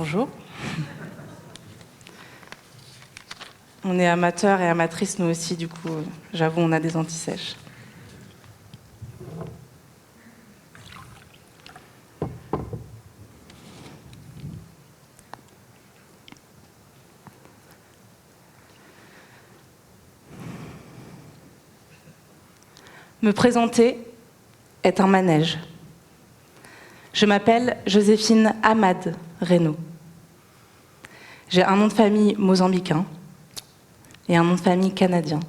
Bonjour. On est amateurs et amatrices, nous aussi, du coup, j'avoue, on a des antisèches. Me présenter est un manège. Je m'appelle Joséphine Amad Reynaud. J'ai un nom de famille mozambicain et un nom de famille canadien.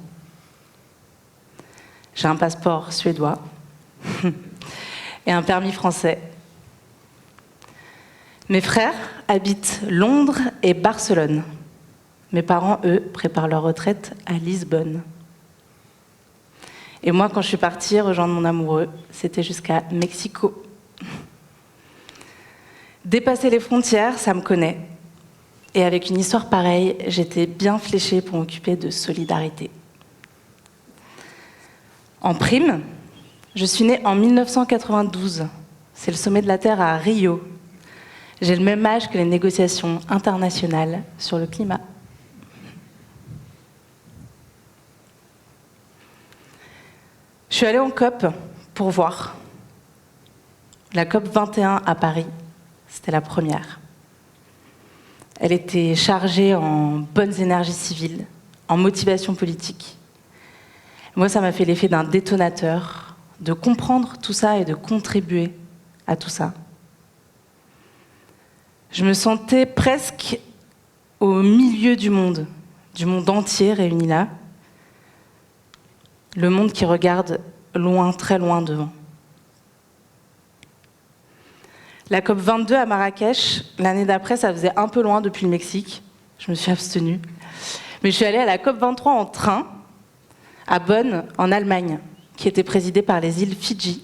J'ai un passeport suédois et un permis français. Mes frères habitent Londres et Barcelone. Mes parents, eux, préparent leur retraite à Lisbonne. Et moi, quand je suis partie rejoindre mon amoureux, c'était jusqu'à Mexico. Dépasser les frontières, ça me connaît. Et avec une histoire pareille, j'étais bien fléchée pour m'occuper de solidarité. En prime, je suis née en 1992. C'est le sommet de la Terre à Rio. J'ai le même âge que les négociations internationales sur le climat. Je suis allée en COP pour voir. La COP 21 à Paris, c'était la première. Elle était chargée en bonnes énergies civiles, en motivation politique. Moi, ça m'a fait l'effet d'un détonateur, de comprendre tout ça et de contribuer à tout ça. Je me sentais presque au milieu du monde entier réuni là. Le monde qui regarde loin, très loin devant. La COP 22 à Marrakech, l'année d'après, ça faisait un peu loin depuis le Mexique. Je me suis abstenue. Mais je suis allée à la COP 23 en train, à Bonn, en Allemagne, qui était présidée par les îles Fidji.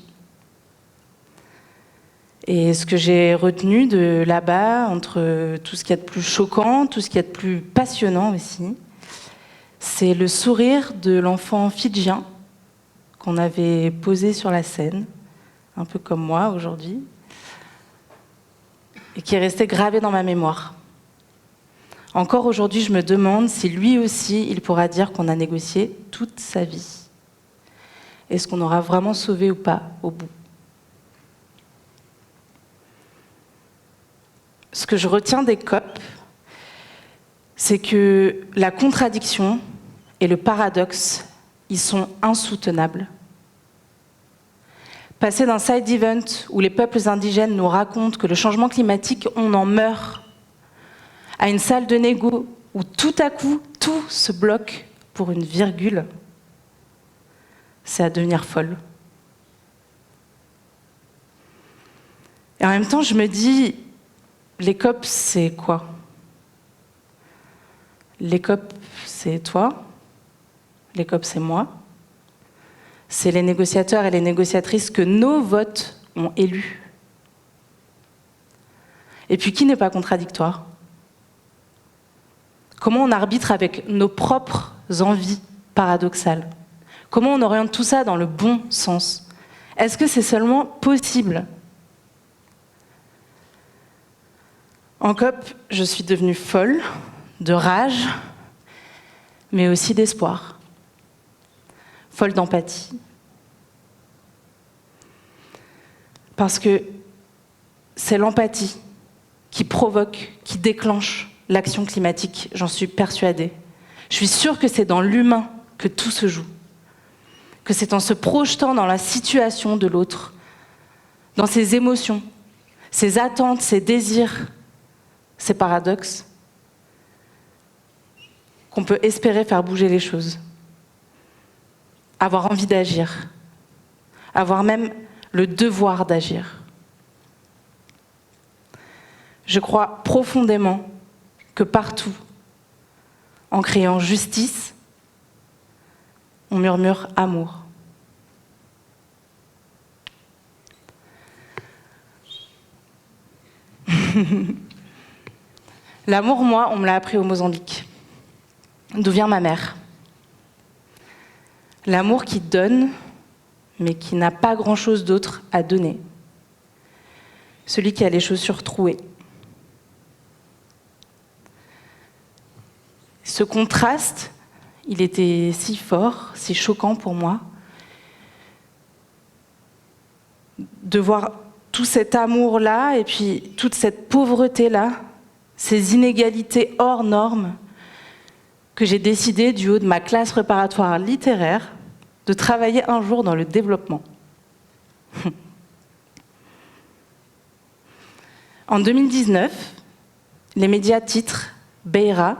Et ce que j'ai retenu de là-bas, entre tout ce qu'il y a de plus choquant, tout ce qu'il y a de plus passionnant aussi, c'est le sourire de l'enfant fidjien qu'on avait posé sur la scène, un peu comme moi aujourd'hui, et qui est resté gravé dans ma mémoire. Encore aujourd'hui, je me demande si lui aussi, il pourra dire qu'on a négocié toute sa vie. Est-ce qu'on aura vraiment sauvé ou pas au bout? Ce que je retiens des COP, c'est que la contradiction et le paradoxe, ils sont insoutenables. Passer d'un side event où les peuples indigènes nous racontent que le changement climatique, on en meurt, à une salle de négo où tout à coup, tout se bloque pour une virgule, c'est à devenir folle. Et en même temps, je me dis, les COP, c'est quoi? Les COP, c'est toi. Les COP, c'est moi. C'est les négociateurs et les négociatrices que nos votes ont élus. Et puis, qui n'est pas contradictoire? Comment on arbitre avec nos propres envies paradoxales? Comment on oriente tout ça dans le bon sens? Est-ce que c'est seulement possible? En COP, je suis devenue folle, de rage, mais aussi d'espoir. Folle d'empathie. Parce que c'est l'empathie qui provoque, qui déclenche l'action climatique, j'en suis persuadée. Je suis sûre que c'est dans l'humain que tout se joue. Que c'est en se projetant dans la situation de l'autre, dans ses émotions, ses attentes, ses désirs, ses paradoxes, qu'on peut espérer faire bouger les choses. Avoir envie d'agir, avoir même le devoir d'agir. Je crois profondément que partout, en criant justice, on murmure amour. L'amour, moi, on me l'a appris au Mozambique, d'où vient ma mère. L'amour qui donne, mais qui n'a pas grand-chose d'autre à donner. Celui qui a les chaussures trouées. Ce contraste, il était si fort, si choquant pour moi, de voir tout cet amour-là et puis toute cette pauvreté-là, ces inégalités hors normes, que j'ai décidé, du haut de ma classe préparatoire littéraire, de travailler un jour dans le développement. En 2019, les médias titrent Beira,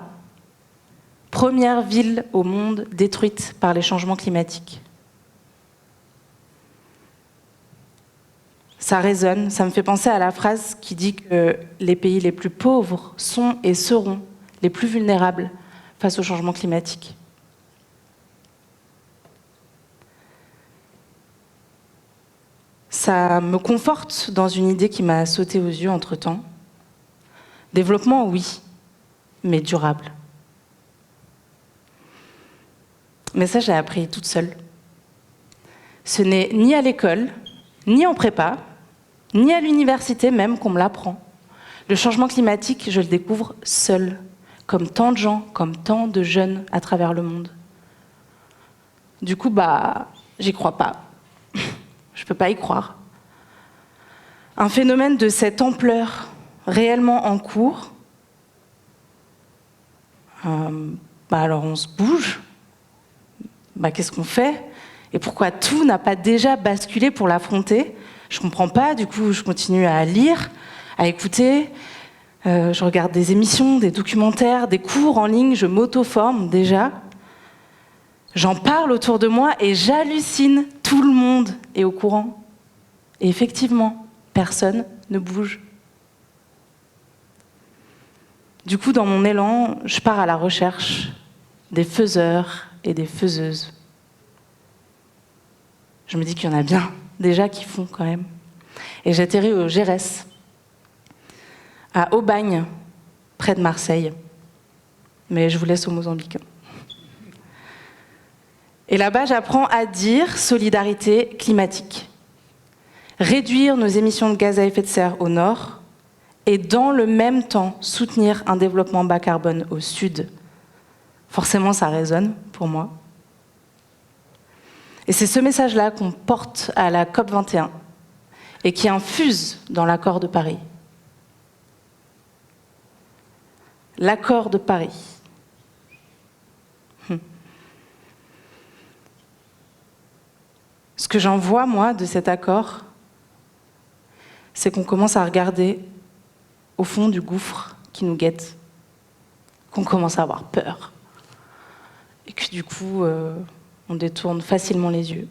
première ville au monde détruite par les changements climatiques. Ça résonne, ça me fait penser à la phrase qui dit que les pays les plus pauvres sont et seront les plus vulnérables face au changement climatique. Ça me conforte dans une idée qui m'a sauté aux yeux entre-temps. Développement, oui, mais durable. Mais ça, j'ai appris toute seule. Ce n'est ni à l'école, ni en prépa, ni à l'université même qu'on me l'apprend. Le changement climatique, je le découvre seule, comme tant de gens, comme tant de jeunes à travers le monde. Du coup, j'y crois pas. Je peux pas y croire. Un phénomène de cette ampleur, réellement en cours, alors on se bouge. Qu'est-ce qu'on fait? Et pourquoi tout n'a pas déjà basculé pour l'affronter? Je comprends pas, du coup je continue à lire, à écouter, je regarde des émissions, des documentaires, des cours en ligne, je m'auto-forme déjà. J'en parle autour de moi et j'hallucine, tout le monde est au courant. Et effectivement, personne ne bouge. Du coup, dans mon élan, je pars à la recherche des faiseurs et des faiseuses. Je me dis qu'il y en a bien déjà qui font quand même. Et j'atterris au Gérès, à Aubagne, près de Marseille. Mais je vous laisse au Mozambique. Et là-bas, j'apprends à dire solidarité climatique. Réduire nos émissions de gaz à effet de serre au nord et dans le même temps soutenir un développement bas carbone au sud. Forcément, ça résonne pour moi. Et c'est ce message-là qu'on porte à la COP21 et qui infuse dans l'accord de Paris. L'accord de Paris. Ce que j'en vois, moi, de cet accord, c'est qu'on commence à regarder au fond du gouffre qui nous guette, qu'on commence à avoir peur, et que du coup, on détourne facilement les yeux.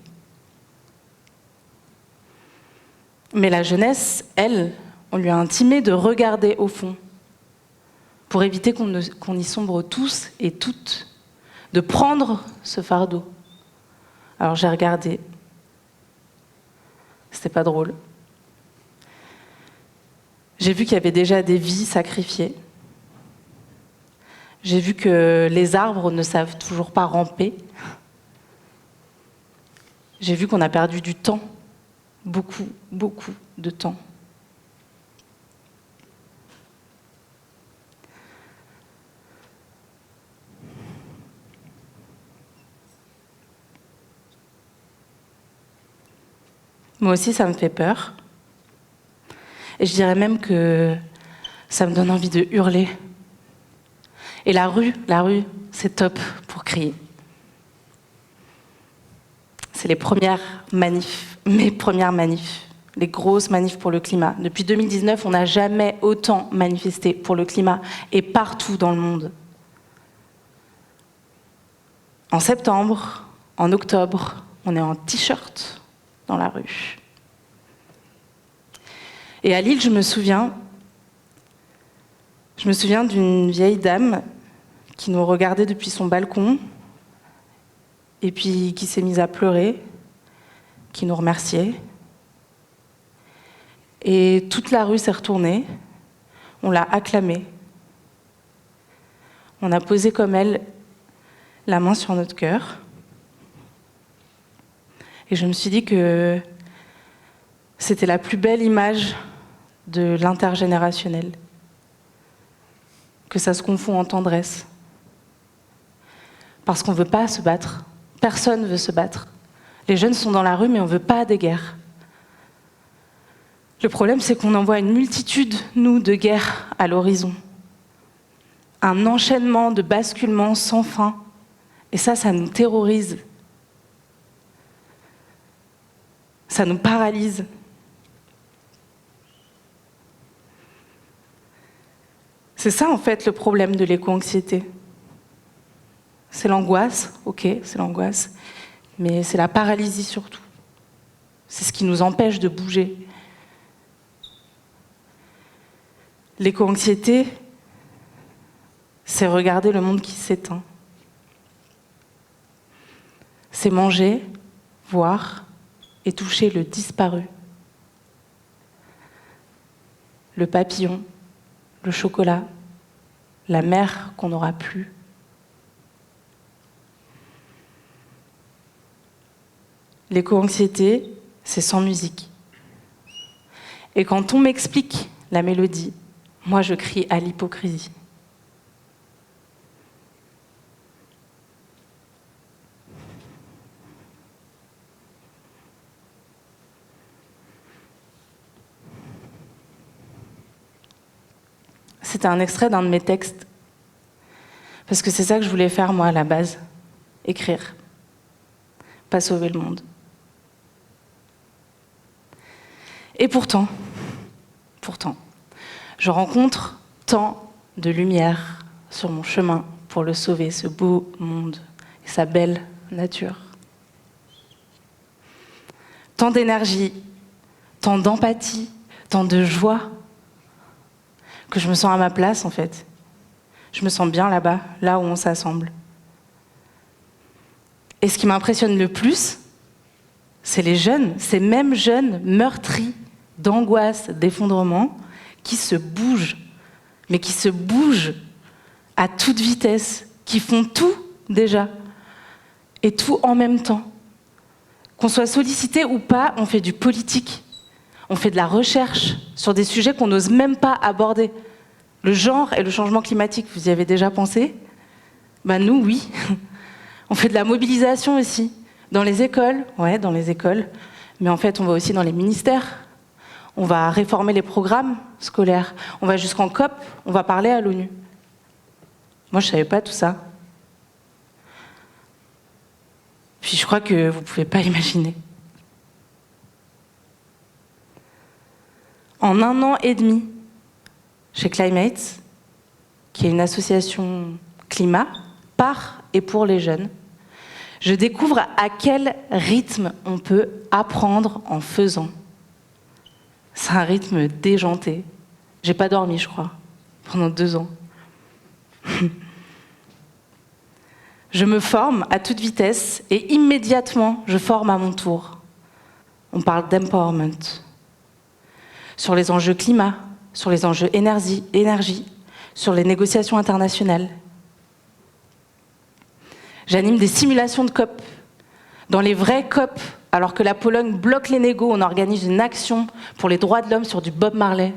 Mais la jeunesse, elle, on lui a intimé de regarder au fond, pour éviter qu'on y sombre tous et toutes, de prendre ce fardeau. Alors j'ai regardé. C'était pas drôle. J'ai vu qu'il y avait déjà des vies sacrifiées. J'ai vu que les arbres ne savent toujours pas ramper. J'ai vu qu'on a perdu du temps. Beaucoup, beaucoup de temps. Moi aussi, ça me fait peur. Et je dirais même que ça me donne envie de hurler. Et la rue, c'est top pour crier. C'est les premières manifs, mes premières manifs, les grosses manifs pour le climat. Depuis 2019, on n'a jamais autant manifesté pour le climat, et partout dans le monde. En septembre, en octobre, on est en t-shirt dans la rue. Et à Lille, je me souviens d'une vieille dame qui nous regardait depuis son balcon et puis qui s'est mise à pleurer, qui nous remerciait. Et toute la rue s'est retournée, on l'a acclamée. On a posé comme elle la main sur notre cœur. Et je me suis dit que c'était la plus belle image de l'intergénérationnel, que ça se confond en tendresse. Parce qu'on ne veut pas se battre. Personne ne veut se battre. Les jeunes sont dans la rue, mais on ne veut pas des guerres. Le problème, c'est qu'on en voit une multitude, nous, de guerres à l'horizon. Un enchaînement de basculements sans fin. Et ça nous terrorise. Ça nous paralyse. C'est ça, en fait, le problème de l'éco-anxiété. C'est l'angoisse, ok, c'est l'angoisse, mais c'est la paralysie surtout. C'est ce qui nous empêche de bouger. L'éco-anxiété, c'est regarder le monde qui s'éteint. C'est manger, voir et toucher le disparu. Le papillon, le chocolat, la mer qu'on n'aura plus. L'éco-anxiété, c'est sans musique. Et quand on m'explique la mélodie, moi je crie à l'hypocrisie. C'était un extrait d'un de mes textes. Parce que c'est ça que je voulais faire, moi, à la base. Écrire. Pas sauver le monde. Et pourtant, je rencontre tant de lumière sur mon chemin pour le sauver, ce beau monde et sa belle nature. Tant d'énergie, tant d'empathie, tant de joie, que je me sens à ma place, en fait. Je me sens bien là-bas, là où on s'assemble. Et ce qui m'impressionne le plus, c'est les jeunes, ces mêmes jeunes meurtris d'angoisse, d'effondrement, qui se bougent, mais qui se bougent à toute vitesse, qui font tout déjà, et tout en même temps. Qu'on soit sollicité ou pas, on fait du politique. On fait de la recherche sur des sujets qu'on n'ose même pas aborder. Le genre et le changement climatique, vous y avez déjà pensé ? Ben nous, oui. On fait de la mobilisation aussi. Dans les écoles, ouais, dans les écoles. Mais en fait, on va aussi dans les ministères. On va réformer les programmes scolaires. On va jusqu'en COP, on va parler à l'ONU. Moi, je ne savais pas tout ça. Puis je crois que vous ne pouvez pas imaginer. En 1 an et demi, chez Climate, qui est une association climat, par et pour les jeunes, je découvre à quel rythme on peut apprendre en faisant. C'est un rythme déjanté. J'ai pas dormi, je crois, pendant 2 ans. Je me forme à toute vitesse et immédiatement, je forme à mon tour. On parle d'empowerment. Sur les enjeux climat, sur les enjeux énergie, sur les négociations internationales. J'anime des simulations de COP. Dans les vrais COP, alors que la Pologne bloque les négos, on organise une action pour les droits de l'homme sur du Bob Marley.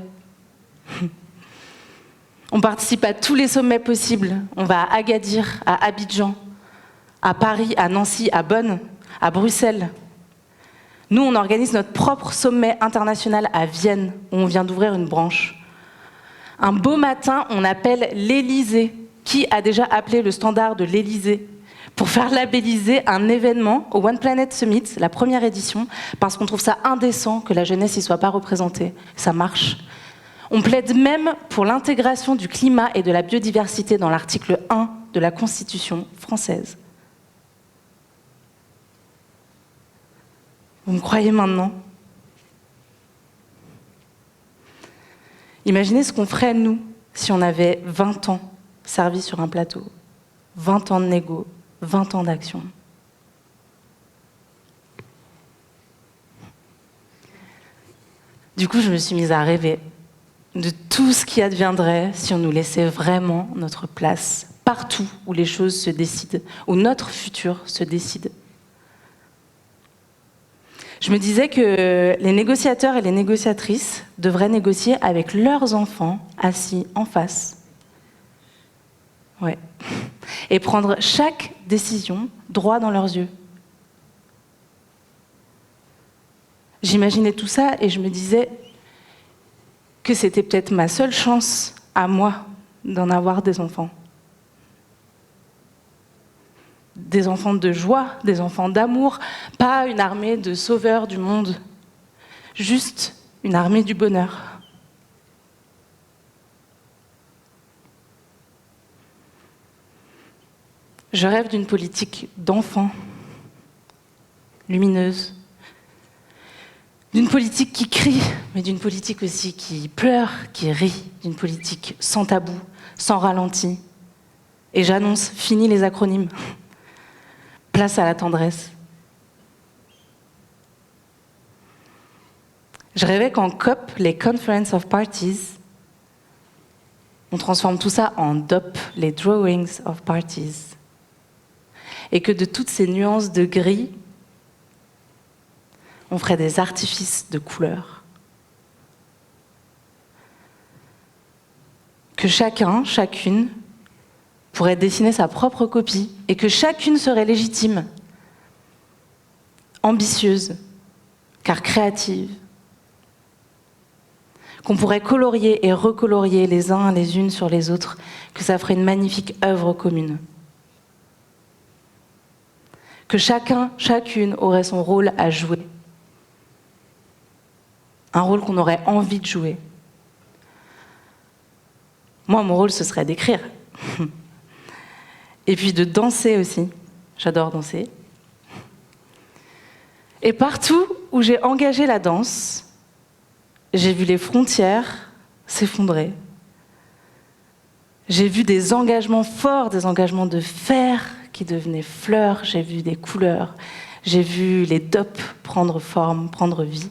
On participe à tous les sommets possibles. On va à Agadir, à Abidjan, à Paris, à Nancy, à Bonn, à Bruxelles. Nous, on organise notre propre sommet international à Vienne, où on vient d'ouvrir une branche. Un beau matin, on appelle l'Élysée. Qui a déjà appelé le standard de l'Élysée pour faire labelliser un événement au One Planet Summit, la première édition, parce qu'on trouve ça indécent que la jeunesse n'y soit pas représentée. Ça marche. On plaide même pour l'intégration du climat et de la biodiversité dans l'article 1 de la Constitution française. Vous me croyez maintenant ? Imaginez ce qu'on ferait, nous, si on avait 20 ans servis sur un plateau. 20 ans de négo, 20 ans d'action. Du coup, je me suis mise à rêver de tout ce qui adviendrait si on nous laissait vraiment notre place, partout où les choses se décident, où notre futur se décide. Je me disais que les négociateurs et les négociatrices devraient négocier avec leurs enfants assis en face. Ouais. Et prendre chaque décision droit dans leurs yeux. J'imaginais tout ça et je me disais que c'était peut-être ma seule chance à moi d'en avoir des enfants. Des enfants de joie, des enfants d'amour, pas une armée de sauveurs du monde, juste une armée du bonheur. Je rêve d'une politique d'enfants, lumineuse, d'une politique qui crie, mais d'une politique aussi qui pleure, qui rit, d'une politique sans tabou, sans ralenti. Et j'annonce, fini les acronymes. Place à la tendresse. Je rêvais qu'en COP, les Conference of Parties, on transforme tout ça en DOP, les Drawings of Parties. Et que de toutes ces nuances de gris, on ferait des artifices de couleurs. Que chacun, chacune, pourrait dessiner sa propre copie et que chacune serait légitime, ambitieuse, car créative. Qu'on pourrait colorier et recolorier les uns les unes sur les autres, que ça ferait une magnifique œuvre commune. Que chacun, chacune aurait son rôle à jouer. Un rôle qu'on aurait envie de jouer. Moi, mon rôle, ce serait d'écrire. Et puis de danser aussi. J'adore danser. Et partout où j'ai engagé la danse, j'ai vu les frontières s'effondrer. J'ai vu des engagements forts, des engagements de fer qui devenaient fleurs. J'ai vu des couleurs. J'ai vu les dopes prendre forme, prendre vie.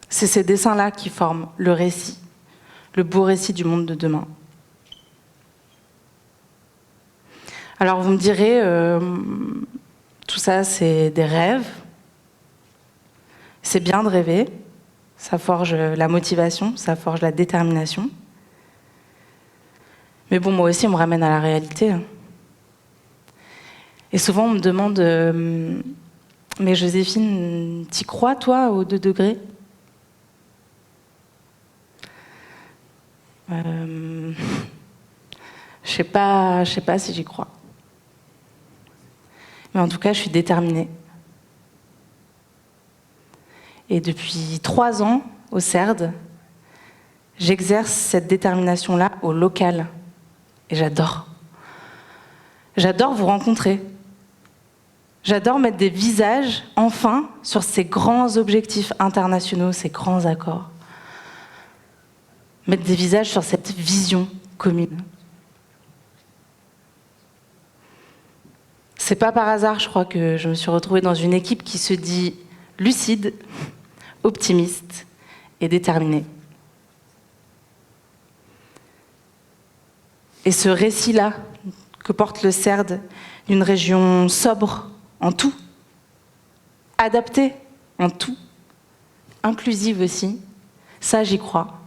C'est ces dessins-là qui forment le récit, le beau récit du monde de demain. Alors vous me direz, tout ça c'est des rêves, c'est bien de rêver, ça forge la motivation, ça forge la détermination. Mais bon, moi aussi on me ramène à la réalité. Et souvent on me demande, mais Joséphine, t'y crois toi aux 2 degrés ? Je sais pas si j'y crois. Mais en tout cas, je suis déterminée. Et depuis 3 ans, au CERD, j'exerce cette détermination-là au local. Et j'adore. J'adore vous rencontrer. J'adore mettre des visages, enfin, sur ces grands objectifs internationaux, ces grands accords. Mettre des visages sur cette vision commune. C'est pas par hasard, je crois, que je me suis retrouvée dans une équipe qui se dit lucide, optimiste et déterminée. Et ce récit-là que porte le CERD d'une région sobre en tout, adaptée en tout, inclusive aussi, ça j'y crois.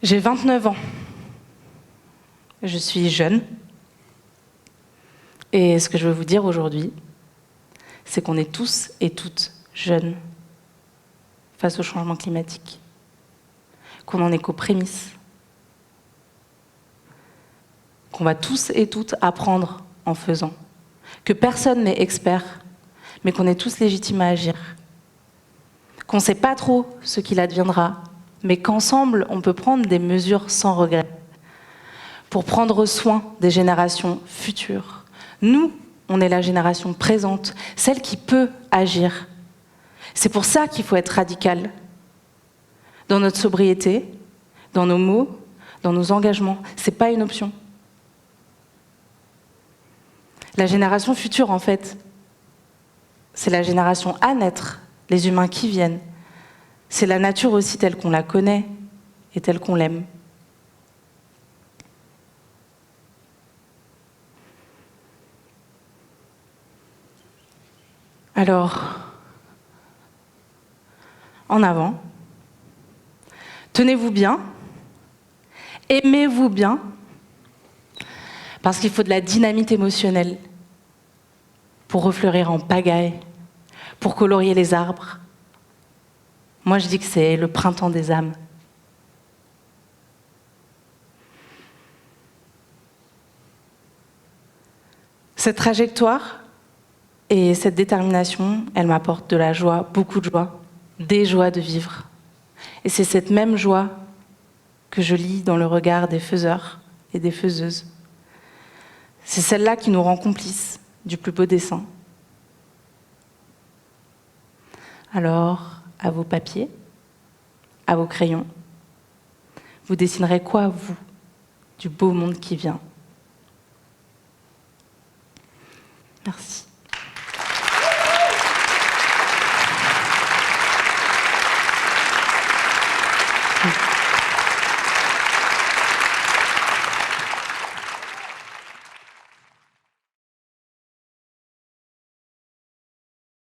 J'ai 29 ans. Je suis jeune. Et ce que je veux vous dire aujourd'hui, c'est qu'on est tous et toutes jeunes face au changement climatique. Qu'on n'en est qu'aux prémices. Qu'on va tous et toutes apprendre en faisant. Que personne n'est expert, mais qu'on est tous légitimes à agir. Qu'on ne sait pas trop ce qu'il adviendra, mais qu'ensemble, on peut prendre des mesures sans regret pour prendre soin des générations futures. Nous, on est la génération présente, celle qui peut agir. C'est pour ça qu'il faut être radical. Dans notre sobriété, dans nos mots, dans nos engagements. C'est pas une option. La génération future, en fait, c'est la génération à naître, les humains qui viennent. C'est la nature aussi telle qu'on la connaît et telle qu'on l'aime. Alors, en avant. Tenez-vous bien. Aimez-vous bien. Parce qu'il faut de la dynamite émotionnelle pour refleurir en pagaille, pour colorier les arbres. Moi, je dis que c'est le printemps des âmes. Cette trajectoire et cette détermination, elle m'apporte de la joie, beaucoup de joie, des joies de vivre. Et c'est cette même joie que je lis dans le regard des faiseurs et des faiseuses. C'est celle-là qui nous rend complices du plus beau dessin. Alors, à vos papiers, à vos crayons, vous dessinerez quoi, vous, du beau monde qui vient ? Merci.